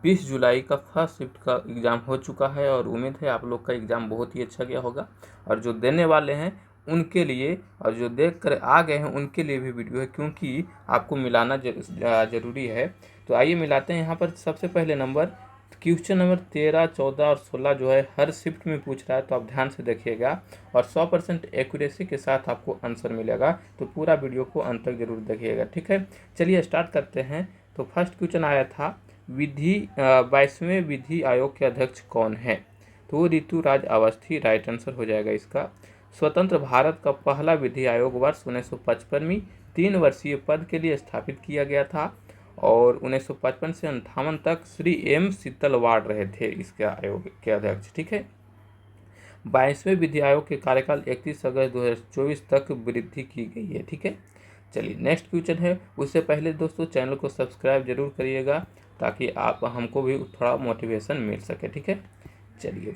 20 जुलाई का first shift का exam हो चुका है और उम्मीद है आप लोग का एग्ज़ाम बहुत ही अच्छा गया होगा। और जो देने वाले हैं उनके लिए और जो देख कर आ गए हैं उनके लिए भी वीडियो है, क्योंकि आपको मिलाना ज़रूरी है। तो आइए मिलाते हैं। यहाँ पर सबसे पहले नंबर क्वेश्चन नंबर 13, 14 और 16 जो है हर शिफ्ट में पूछ रहा है, तो आप ध्यान से देखिएगा और 100% एक्यूरेसी के साथ आपको आंसर मिलेगा। तो पूरा वीडियो को अंत तक जरूर देखिएगा, ठीक है। चलिए स्टार्ट करते हैं। तो फर्स्ट क्वेश्चन आया था 22वें विधि आयोग के अध्यक्ष कौन है? तो वो ऋतुराज अवस्थी राइट आंसर हो जाएगा इसका। स्वतंत्र भारत का पहला विधि आयोग वर्ष 1955 में 3 वर्षीय पद के लिए स्थापित किया गया था और 1955 से 58 तक श्री एम शीतलवाड़ रहे थे इसके आयोग के अध्यक्ष, ठीक है। 22वें विधि आयोग के कार्यकाल 31 अगस्त 2024 तक वृद्धि की गई है, ठीक है। चलिए नेक्स्ट क्वेश्चन है। उससे पहले दोस्तों चैनल को सब्सक्राइब जरूर करिएगा ताकि आप हमको भी थोड़ा मोटिवेशन मिल सके, ठीक है। चलिए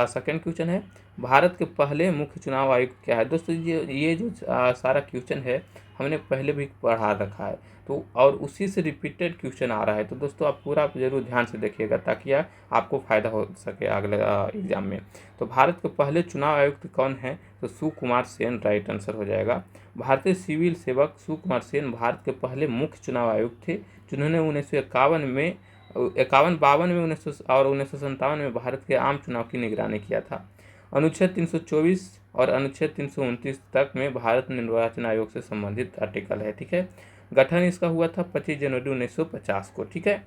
सेकंड क्वेश्चन है, भारत के पहले मुख्य चुनाव आयुक्त क्या है? दोस्तों ये जो सारा क्वेश्चन है हमने पहले भी पढ़ा रखा है, तो और उसी से रिपीटेड क्वेश्चन आ रहा है। तो दोस्तों आप पूरा जरूर ध्यान से देखिएगा ताकि आपको फ़ायदा हो सके अगले एग्जाम में। तो भारत के पहले चुनाव आयुक्त कौन है? तो सुकुमार सेन राइट आंसर हो जाएगा। भारतीय सिविल सेवक सुकुमार सेन भारत के पहले मुख्य चुनाव आयुक्त थे, जिन्होंने 1951 में 52 में 1957 में भारत के आम चुनाव की निगरानी किया था। अनुच्छेद 324 और अनुच्छेद 329 तक में भारत निर्वाचन आयोग से संबंधित आर्टिकल है, ठीक है। गठन इसका हुआ था 25 जनवरी 1950 को, ठीक है।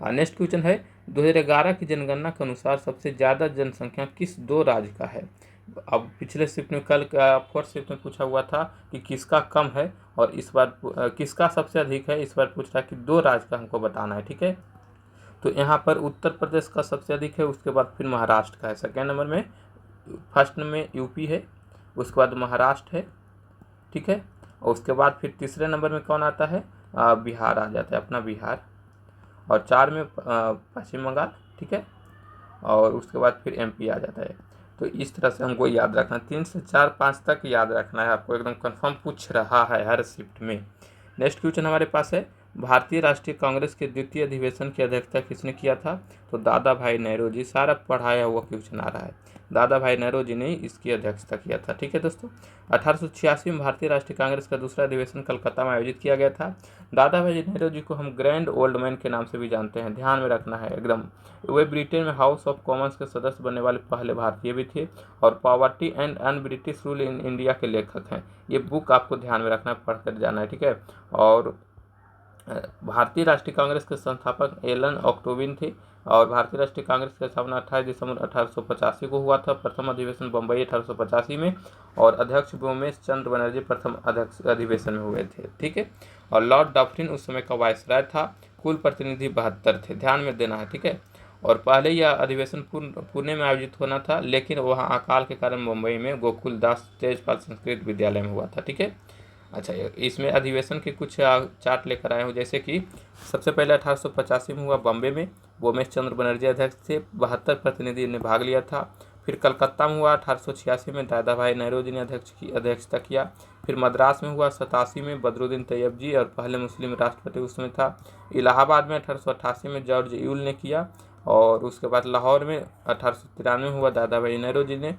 नेक्स्ट क्वेश्चन है 2011 की जनगणना के अनुसार सबसे ज़्यादा जनसंख्या किस 2 राज्य का है? अब पिछले शिफ्ट में कल का फोर्थ शिफ्ट में पूछा हुआ था कि किसका कम है और इस बार किसका सबसे अधिक है। इस बार पूछ रहा है कि 2 राज्य का हमको बताना है, ठीक है। तो यहाँ पर उत्तर प्रदेश का सबसे अधिक है, उसके बाद फिर महाराष्ट्र का है सेकेंड नंबर में, फर्स्ट में यूपी है, उसके बाद महाराष्ट्र है, ठीक है। और उसके बाद फिर तीसरे नंबर में कौन आता है? बिहार आ जाता है, अपना बिहार। और 4 में पश्चिम बंगाल, ठीक है। और उसके बाद फिर एमपी आ जाता है। तो इस तरह से हमको याद रखना, 3 से 4 5 तक याद रखना है आपको, एकदम कंफर्म पूछ रहा है हर शिफ्ट में। नेक्स्ट क्वेश्चन हमारे पास है, भारतीय राष्ट्रीय कांग्रेस के द्वितीय अधिवेशन की अध्यक्षता किसने किया था? तो दादा भाई नेहरू। सारा पढ़ाया हुआ क्वेश्चन आ रहा है, दादा भाई नेहरू ने इसकी अध्यक्षता किया था, ठीक है दोस्तों। 1886 में भारतीय राष्ट्रीय कांग्रेस का दूसरा अधिवेशन कलकत्ता में आयोजित किया गया था। दादा भाई नेहरू को हम ग्रैंड ओल्ड मैन के नाम से भी जानते हैं, ध्यान में रखना है एकदम। वे ब्रिटेन में हाउस ऑफ कॉमन्स के सदस्य बनने वाले पहले भारतीय भी थे और poverty and un British rule in India के लेखक हैं। ये बुक आपको ध्यान में रखना, पढ़ कर जाना है, ठीक है। और भारतीय राष्ट्रीय कांग्रेस के संस्थापक एलन ऑक्टोविन थे और भारतीय राष्ट्रीय कांग्रेस की स्थापना 28 दिसंबर 1885 को हुआ था। प्रथम अधिवेशन बम्बई 1885 में और अध्यक्ष व्योमेश चंद्र बनर्जी प्रथम अध्यक्ष अधिवेशन में हुए थे, ठीक है। और लॉर्ड डफरिन उस समय का वायसराय था। कुल प्रतिनिधि 72 थे, ध्यान में देना है, ठीक है। और पहले यह अधिवेशन पुणे में आयोजित होना था, लेकिन वहाँ अकाल के कारण मुंबई में गोकुल दास तेजपाल संस्कृत विद्यालय में हुआ था, ठीक है। अच्छा, इसमें अधिवेशन के कुछ चार्ट लेकर आए हूँ, जैसे कि सबसे पहले 1885 में हुआ बॉम्बे में, व्योमेश चंद्र बनर्जी अध्यक्ष थे, 72 प्रतिनिधि ने भाग लिया था। फिर कलकत्ता में हुआ 1886 में, दादा भाई नेहरू जी ने अध्यक्षता किया। फिर मद्रास में हुआ 87 में, बदरुद्दीन तैयब जी और पहले मुस्लिम राष्ट्रपति उसमें था। इलाहाबाद में 1888 में जॉर्ज यूल ने किया और उसके बाद लाहौर में 1893 में हुआ दादा भाई नेहरू जी ने।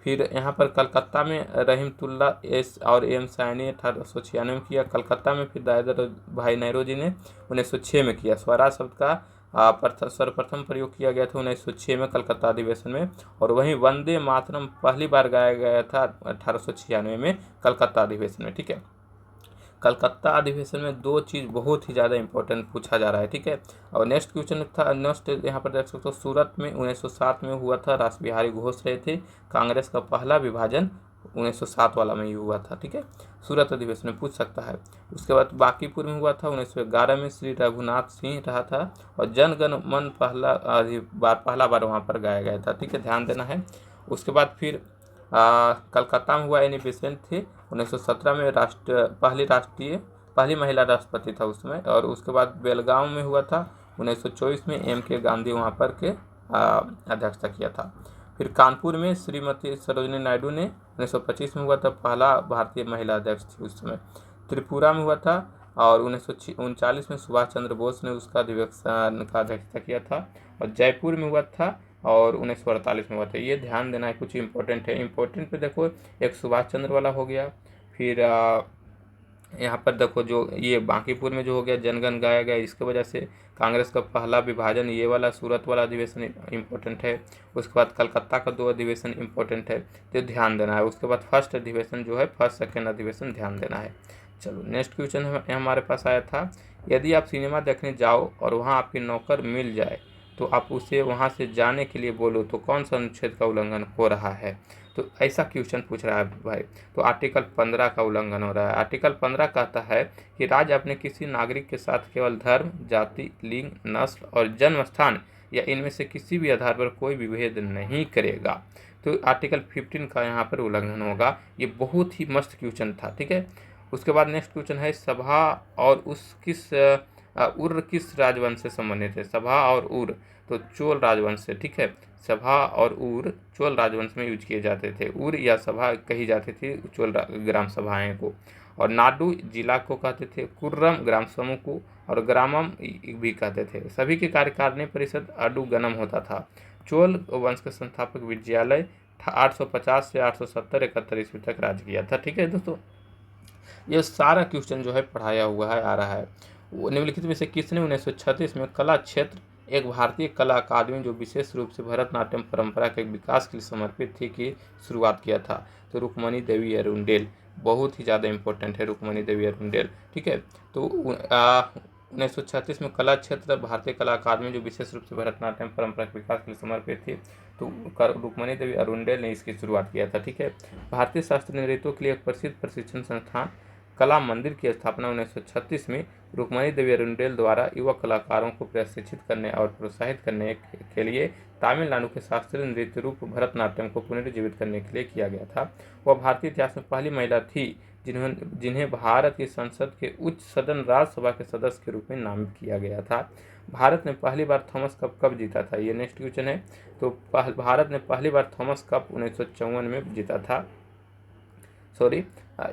फिर यहाँ पर कलकत्ता में रहीमतुल्ला एस और एम सैनी 1896 में किया कलकत्ता में। फिर दादा भाई नेहरू जी ने 1906 में किया। स्वराज शब्द का सर्वप्रथम प्रयोग किया गया था 1906 में कलकत्ता अधिवेशन में। और वहीं वंदे मातरम पहली बार गाया गया था 1896 में कलकत्ता अधिवेशन में, ठीक है। कलकत्ता अधिवेशन में 2 चीज़ बहुत ही ज़्यादा इंपॉर्टेंट पूछा जा रहा है, ठीक है। और नेक्स्ट क्वेश्चन था, नेक्स्ट यहाँ पर देख सकते हो, सूरत में 1907 में हुआ था, रास बिहारी घोष रहे थे। कांग्रेस का पहला विभाजन 1907 वाला में ही हुआ था, ठीक है। सूरत अधिवेशन में पूछ सकता है। उसके बाद बांकीपुर में हुआ था 1911 में, श्री रघुनाथ सिंह रहा था और जन गण मन पहला बार वहाँ पर गाया गया था, ठीक है, ध्यान देना है। उसके बाद फिर कलकत्ता में हुआ, एनी बेसेंट थे 1917 में, पहली महिला राष्ट्रपति था उसमें। और उसके बाद बेलगांव में हुआ था 1924 में, एम के गांधी वहाँ पर के अध्यक्षता किया था। फिर कानपुर में श्रीमती सरोजिनी नायडू ने 1925 में हुआ था, पहला भारतीय महिला अध्यक्ष थी उस समय। त्रिपुरा में हुआ था और 1939 में सुभाष चंद्र बोस ने उसका अधिवेशन का अध्यक्षता किया था और जयपुर में हुआ था और 1948 में हुआ था। ये ध्यान देना है, कुछ इंपॉर्टेंट है। इंपॉर्टेंट पे देखो, एक सुभाष चंद्र वाला हो गया, फिर यहाँ पर देखो जो ये बांकीपुर में जो हो गया जनगण गाया गया, इसके वजह से कांग्रेस का पहला विभाजन ये वाला सूरत वाला अधिवेशन इम्पोर्टेंट है। उसके बाद कलकत्ता का 2 अधिवेशन इम्पोर्टेंट है, तो ध्यान देना है। उसके बाद फर्स्ट अधिवेशन जो है, फर्स्ट सेकेंड अधिवेशन ध्यान देना है। चलो नेक्स्ट क्वेश्चन हमारे पास आया था, यदि आप सिनेमा देखने जाओ और वहाँ आपकी नौकर मिल जाए तो आप उसे वहाँ से जाने के लिए बोलो तो कौन सा अनुच्छेद का उल्लंघन हो रहा है। तो ऐसा क्वेश्चन पूछ रहा है भाई, तो आर्टिकल 15 का उल्लंघन हो रहा है। आर्टिकल 15 कहता है कि राज्य अपने किसी नागरिक के साथ केवल धर्म, जाति, लिंग, नस्ल और जन्म स्थान या इनमें से किसी भी आधार पर कोई विभेद नहीं करेगा। तो आर्टिकल 15 का यहाँ पर उल्लंघन होगा। ये बहुत ही मस्त क्वेश्चन था, ठीक है। उसके बाद नेक्स्ट क्वेश्चन है, सभा और उस उर किस राजवंश से संबंधित है। सभा और उर तो चोल राजवंश से, ठीक है। सभा और उर चोल राजवंश में यूज किए जाते थे। उर या सभा कही जाती थी चोल ग्राम सभाएं को। और नाडु जिला को कहते थे, कुर्रम ग्राम समूह को, और ग्रामम भी कहते थे। सभी के कार्यकारिणी परिषद अडुगनम होता था। चोल वंश के संस्थापक विजयालय 850 से 870 71 ईस्वी तक राज किया था, ठीक है दोस्तों। ये सारा क्वेश्चन जो है पढ़ाया हुआ है, आ रहा है। निम्नलिखित में से किसने 1936 में कला क्षेत्र एक भारतीय कला अकादमी जो विशेष रूप से भरतनाट्यम परंपरा के विकास के लिए समर्पित थी की शुरुआत किया था। तो रुक्मणी देवी अरुंडेल, बहुत ही ज़्यादा इंपॉर्टेंट है रुक्मणी देवी अरुंडेल, ठीक है। तो 1936 में कला क्षेत्र भारतीय कला अकादमी जो विशेष रूप से भरतनाट्यम परंपरा के विकास के लिए समर्पित थी, तो रुक्मणी देवी अरुंडेल ने इसकी शुरुआत किया था, ठीक है। भारतीय शास्त्रीय नृत्यों के लिए एक प्रसिद्ध प्रशिक्षण संस्थान कला मंदिर की स्थापना 1936 में रुक्मणी देवी अरुंडेल द्वारा युवा कलाकारों को प्रशिक्षित करने और प्रोत्साहित करने के लिए तमिलनाडु के शास्त्रीय नृत्य रूप भरतनाट्यम को पुनर्जीवित करने के लिए किया गया था। वह भारतीय इतिहास में पहली महिला थी जिन्हें भारत की संसद के उच्च सदन राज्यसभा के सदस्य के रूप में नामित किया गया था। भारत ने पहली बार थॉमस कप कब जीता था, ये नेक्स्ट क्वेश्चन है। तो भारत ने पहली बार थॉमस कप 1954 में जीता था। सॉरी,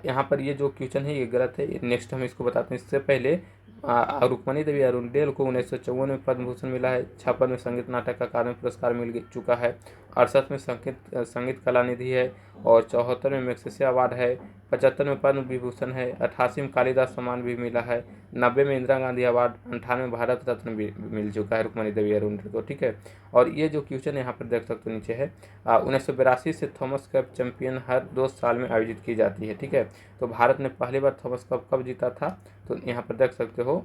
यहाँ पर ये जो क्वेश्चन है ये गलत है, नेक्स्ट हम इसको बताते हैं। इससे पहले रुक्मणी देवी अरुंडेल को 1954 में पद्म भूषण मिला है। 56 में संगीत नाटक अकादमी पुरस्कार मिल चुका है। 68 में संगीत कला निधि है और 74 में मैग्सेसे अवार्ड है। 75 में पद्म विभूषण है। 88 में कालिदास सम्मान भी मिला है। 90 में इंदिरा गांधी अवार्ड, 98 में भारत रत्न भी मिल चुका है रुक्मणी देवी अरुंडेल को, ठीक है। और ये जो क्वेश्चन यहाँ पर देख सकते हो नीचे है, 1982 से थॉमस कप चैंपियन हर 2 साल में आयोजित की जाती है, ठीक है। तो भारत ने पहली बार थॉमस कप कब जीता था, तो यहाँ पर देख सकते हो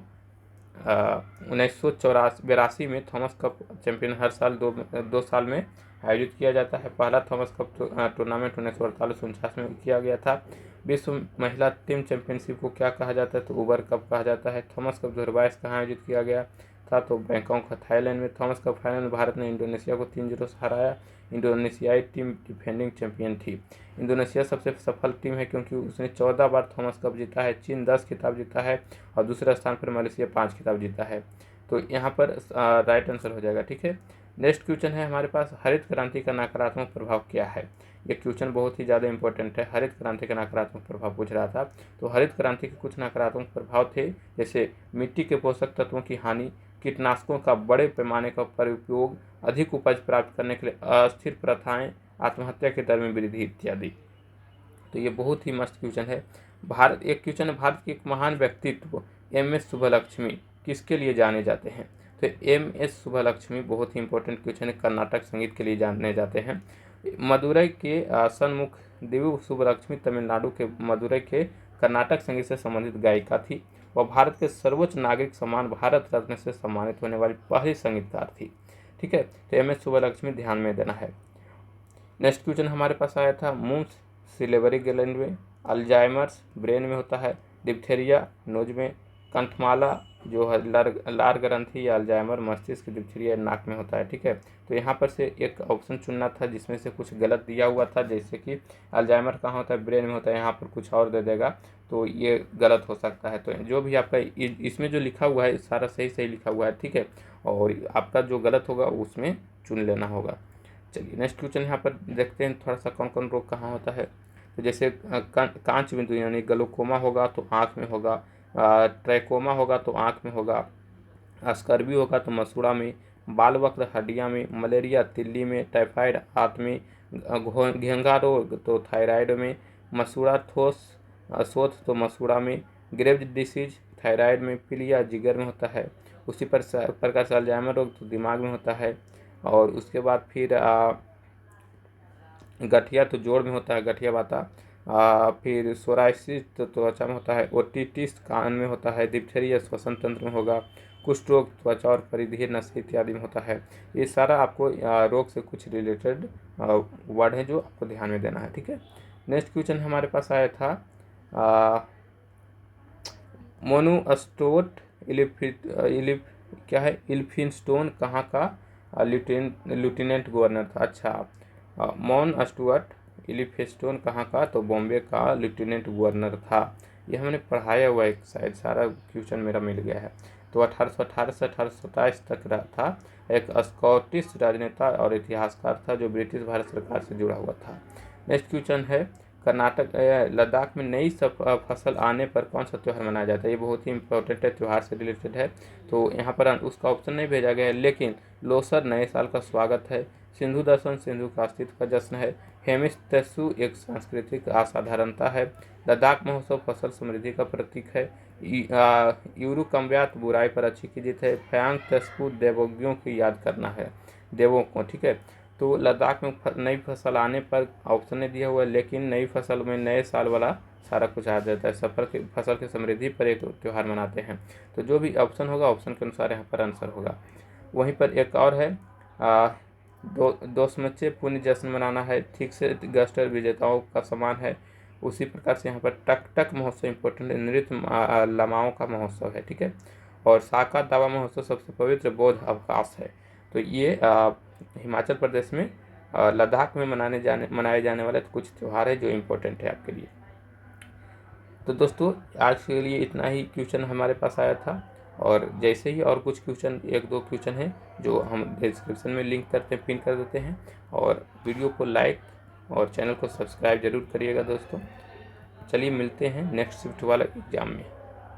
1982 में थॉमस कप चैंपियन हर साल दो साल में आयोजित किया जाता है। पहला थॉमस कप टूर्नामेंट 1948-49 में किया गया था। विश्व महिला टीम चैंपियनशिप को क्या कहा जाता है, तो उबर कप कहा जाता है। थॉमस कप 2022 कहाँ आयोजित किया गया था, तो बैंकॉक थाईलैंड में। थॉमस कप फाइनल में भारत ने इंडोनेशिया को 3-0 से हराया। इंडोनेशियाई टीम डिफेंडिंग चैंपियन थी। इंडोनेशिया सबसे सफल टीम है क्योंकि उसने 14 बार थॉमस कप जीता है। चीन 10 खिताब जीता है और दूसरे स्थान पर मलेशिया 5 खिताब जीता है। तो यहाँ पर राइट आंसर हो जाएगा, ठीक है। नेक्स्ट क्वेश्चन है हमारे पास, हरित क्रांति का नकारात्मक प्रभाव क्या है। ये क्वेश्चन बहुत ही ज़्यादा इंपॉर्टेंट है। हरित क्रांति का नकारात्मक प्रभाव पूछ रहा था। तो हरित क्रांति के कुछ नकारात्मक प्रभाव थे, जैसे मिट्टी के पोषक तत्वों की हानि, कीटनाशकों का बड़े पैमाने का उपयोग, अधिक उपज प्राप्त करने के लिए अस्थिर प्रथाएं, आत्महत्या के दर में वृद्धि इत्यादि। तो ये बहुत ही मस्त क्वेश्चन है। एक क्वेश्चन है, भारत के एक महान व्यक्तित्व एम.एस. सुब्बलक्ष्मी किसके लिए जाने जाते हैं। तो एम.एस. सुब्बलक्ष्मी बहुत ही इंपॉर्टेंट क्वेश्चन है, कर्नाटक संगीत के लिए जाने जाते हैं। मदुरई के सन्मुख देवी सुब्बलक्ष्मी तमिलनाडु के मदुरई के कर्नाटक संगीत से संबंधित गायिका थी। वह भारत के सर्वोच्च नागरिक सम्मान भारत रत्न से सम्मानित होने वाली पहली संगीतकार थी, ठीक है। तो एम.एस. सुब्बलक्ष्मी ध्यान में देना है। नेक्स्ट क्वेश्चन हमारे पास आया था, मुम्स सिलेवरी ग्लैंड में, अल्जाइमर्स ब्रेन में होता है, डिप्थेरिया नोज में, कंठमाला जो है लार ग्रंथि या अल्जाइमर मस्तिष्क, डिप्थेरिया नाक में होता है, ठीक है। तो यहाँ पर से एक ऑप्शन चुनना था जिसमें से कुछ गलत दिया हुआ था, जैसे कि अल्जाइमर कहाँ होता है, ब्रेन में होता है, यहाँ पर कुछ और दे देगा तो ये गलत हो सकता है। तो जो भी आपका इसमें जो लिखा हुआ है सारा सही सही लिखा हुआ है, ठीक है। और आपका जो गलत होगा उसमें चुन लेना होगा। चलिए नेक्स्ट क्वेश्चन यहाँ पर देखते हैं थोड़ा सा कौन कौन रोग कहाँ होता है। तो जैसे कांच बिंदु यानी ग्लूकोमा होगा तो आँख में होगा, ट्रैकोमा होगा तो आँख में होगा, स्कर्वी होगा तो मसूड़ा में, बाल वक्र हड्डियाँ में, मलेरिया तिल्ली में, टाइफाइड हाथ में, घेंघा रोग तो थायराइड में, मसूड़ा शोथ तो मसूड़ा में, ग्रेव्स डिसीज थायराइड में, पीलिया जिगर में होता है। उसी प्रकार से अल्जाइमर रोग तो दिमाग में होता है। और उसके बाद फिर गठिया तो जोड़ में होता है, गठिया बाता। फिर सोराइसिस तो त्वचा में होता है, ओटिटिस कान में होता है, डिप्थेरिया श्वसन तंत्र में होगा, कुष्ठ रोग त्वचा और परिधीय नसें इत्यादि में होता है। ये सारा आपको रोग से कुछ रिलेटेड वर्ड है जो आपको ध्यान में देना है, ठीक है। नेक्स्ट क्वेश्चन हमारे पास आया था मोनोस्टोट क्या है, इल्फिंस्टोन कहाँ का लिeutenant गवर्नर था। अच्छा, मॉन स्टुअर्ट इलिफिंस्टोन कहाँ का, तो बॉम्बे का लिeutenant गवर्नर था। ये हमने पढ़ाया हुआ है, शायद सारा क्वेश्चन मेरा मिल गया है। तो 1818 से 1827 तक था। एक स्कॉटिश राजनेता और इतिहासकार था जो ब्रिटिश भारत सरकार से जुड़ा हुआ था। नेक्स्ट क्वेश्चन है कर्नाटक लद्दाख में नई फसल आने पर कौन सा त्यौहार मनाया जाता है। ये बहुत ही इंपॉर्टेंट है, त्यौहार से रिलेटेड है। तो यहाँ पर उसका ऑप्शन नहीं भेजा गया है, लेकिन लोसर नए साल का स्वागत है, सिंधु दर्शन सिंधु का अस्तित्व का जश्न है, हेमिस-त्सु एक सांस्कृतिक असाधारणता है, लद्दाख महोत्सव फसल समृद्धि का प्रतीक है, यूरू कम्ब्यात बुराई पर अच्छी की जीत है, फयांग त्सपु देवज्ञों की याद करना है, देवों को, ठीक है। तो लद्दाख में नई फसल आने पर ऑप्शन नहीं दिया हुआ है, लेकिन नई फसल में नए साल वाला सारा कुछ आ जाता है। फसल की समृद्धि पर एक त्यौहार मनाते हैं। तो जो भी ऑप्शन होगा ऑप्शन के अनुसार यहाँ पर आंसर होगा। वहीं पर एक और है दोसमच्चे पुण्य जश्न मनाना है, ठीक से गस्टर विजेताओं का सम्मान है। उसी प्रकार से यहाँ पर टक टक महोत्सव इंपॉर्टेंट है, नृत्य लमाओं का महोत्सव है, ठीक है। और साका दावा महोत्सव सबसे पवित्र बौद्ध अवकाश है। तो ये हिमाचल प्रदेश में लद्दाख में मनाए जाने वाले कुछ त्यौहार है जो इम्पोर्टेंट है आपके लिए। तो दोस्तों आज के लिए इतना ही क्वेश्चन हमारे पास आया था, और जैसे ही और कुछ क्वेश्चन, एक दो क्वेश्चन हैं जो हम डिस्क्रिप्शन में लिंक करते हैं, पिन कर देते हैं। और वीडियो को लाइक और चैनल को सब्सक्राइब जरूर करिएगा दोस्तों। चलिए मिलते हैं नेक्स्ट शिफ्ट वाला एग्जाम में।